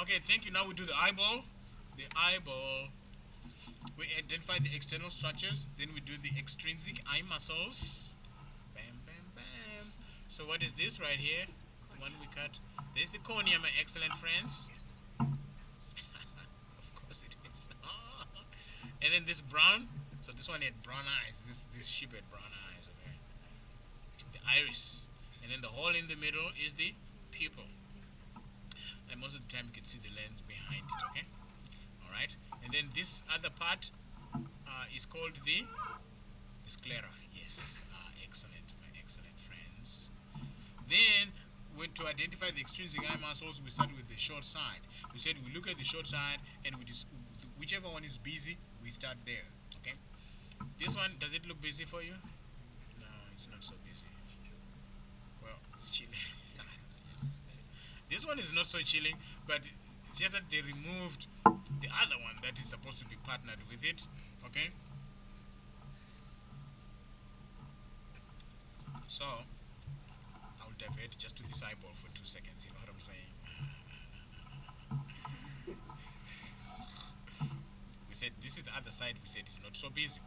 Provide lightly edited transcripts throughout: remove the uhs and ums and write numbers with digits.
Okay, thank you. Now we do the eyeball. The eyeball. We identify the external structures. Then we do the extrinsic eye muscles. Bam, bam, bam. So what is this right here? The one we cut. There's the cornea, my excellent friends. Of course it is. And then this brown. So this one had brown eyes. This sheep had brown eyes. Okay. The iris. And then the hole in the middle is the pupil. And most of the time you can see the lens behind it. Okay. All right. And then this other part is called the sclera. Yes. Excellent, my excellent friends. Then, when to identify the extrinsic eye muscles, we start with the short side. We said we look at the short side, and whichever one is busy, we start there. Okay. This one, does it look busy for you? No, it's not so busy. Well, it's chilling. This one is not so chilling, but it's just that they removed the other one that is supposed to be partnered with it. Okay. So, I will divert just to this eyeball for 2 seconds. You know what I'm saying? We said this is the other side. We said it's not so busy.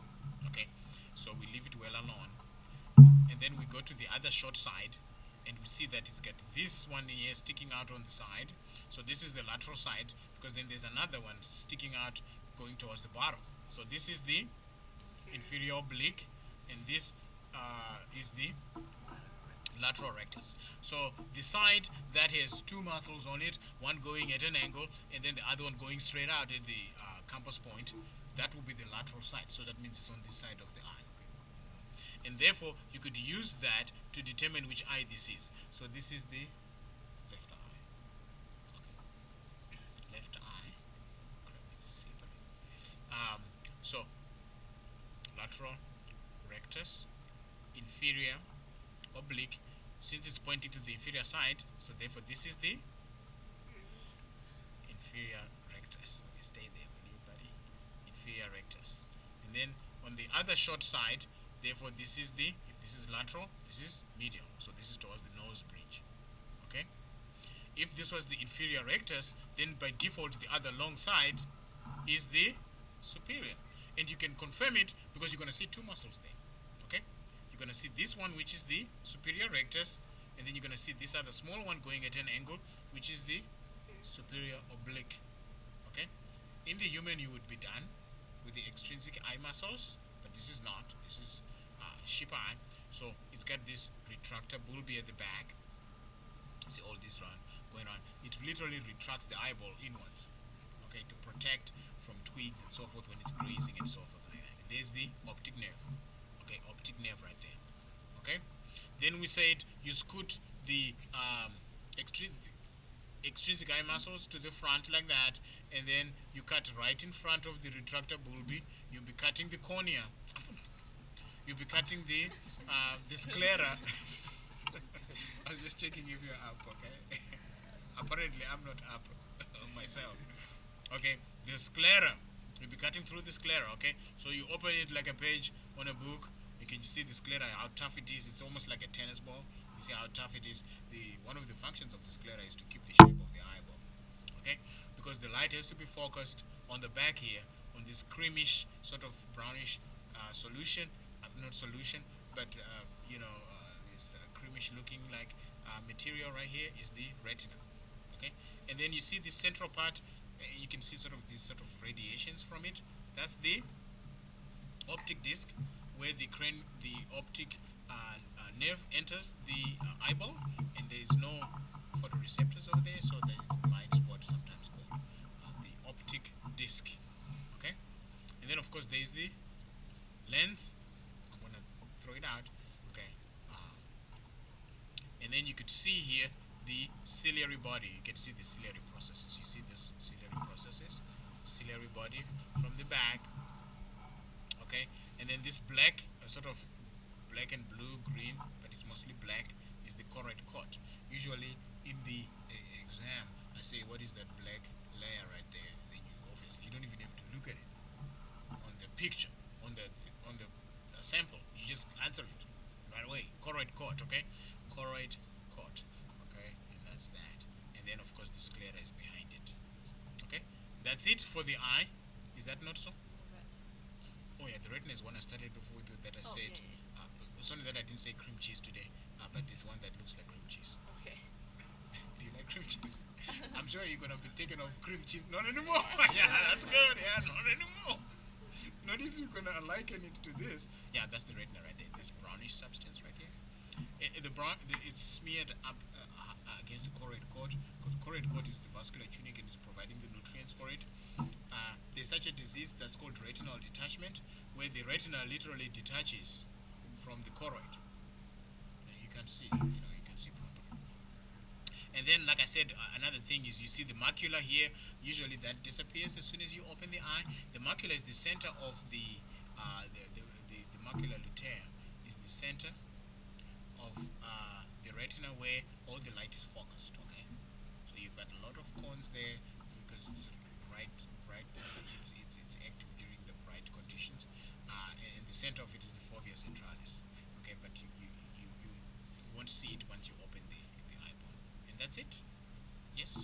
Okay. So we leave it well alone, and then we go to the other short side, and we see that it's got this one here sticking out on the side. So this is the lateral side, because then there's another one sticking out going towards the bottom. So this is the inferior oblique, and this is the lateral rectus. So the side that has two muscles on it, one going at an angle and then the other one going straight out at the compass point, that will be the lateral side. So that means it's on this side of the eye. And therefore you could use that to determine which eye this is. So this is the left eye. Okay. Left eye. So lateral rectus, inferior oblique, since it's pointing to the inferior side, so therefore this is the inferior rectus. Stay there with you, buddy. Inferior rectus. And then on the other short side, therefore this is the, if this is lateral, this is medial. So this is towards the nose bridge. Okay? If this was the inferior rectus, then by default the other long side is the superior. And you can confirm it because you're going to see two muscles there. Okay? You're going to see this one, which is the superior rectus, and then you're going to see this other small one going at an angle, which is the superior oblique. Okay? In the human, you would be done with the extrinsic eye muscles, but this is not. This is sheep eye. So it's got this retractor bulb at the back. See all this run going on. It literally retracts the eyeball inwards. Okay, to protect from twigs and so forth when it's grazing and so forth like that. And there's the optic nerve. Okay, optic nerve right there. Okay, then we said you scoot the extrinsic eye muscles to the front like that, and then you cut right in front of the retractor bulbi. You'll be cutting the cornea. You'll be cutting the sclera. I was just checking if you're up. Okay. Apparently, I'm not up myself. Okay, the sclera. You'll be cutting through the sclera. Okay, so you open it like a page on a book. You can see the sclera, how tough it is. It's almost like a tennis ball. You see how tough it is. One of the functions of the sclera is to keep the shape of the eyeball. Okay, because the light has to be focused on the back here, on this creamish, sort of brownish solution. Not solution, but this creamish looking like material right here is the retina. Okay, and then you see this central part. You can see sort of these sort of radiations from it. That's the optic disc, where the optic nerve enters the eyeball, and there is no photoreceptors over there, so there is a blind spot, sometimes called the optic disc. Okay, and then of course there is the lens. I'm gonna throw it out. Okay, and then you could see here the ciliary body. You can see the ciliary processes. You see this ciliary processes, ciliary body from the back. Okay, and then this black, sort of black and blue, green, but it's mostly black, is the choroid coat. Usually in the exam, I say, what is that black layer right there? Then you don't even have to look at it on the picture, on the sample. You just answer it right away. Choroid coat. Okay, choroid coat. Okay, and that's that. And then of course the sclera is behind it. That's it for the eye. Is that not so? Oh yeah, the retina is one I started off with that I said. It's only that I didn't say cream cheese today, but it's one that looks like cream cheese. Okay. Do you like cream cheese? I'm sure you're gonna be taken off cream cheese. Not anymore. Yeah, that's good. Yeah, not anymore. Not if you're gonna liken it to this. Yeah, that's the retina right there. This brownish substance right here. It's smeared up against the choroid cord, because the choroid cord is the vascular tunic and is providing the nutrients for it. There's such a disease that's called retinal detachment, where the retina literally detaches from the choroid. You can see, you can see properly. And then, like I said, another thing is you see the macula here. Usually that disappears as soon as you open the eye. The macula is the center of the macula lutea is the center of the retina where all the light is focused. Okay, so you've got a lot of cones there because it's it's active during the bright conditions, and the center of it is the fovea centralis. Okay, but you won't see it once you open the eyeball, and that's it. Yes.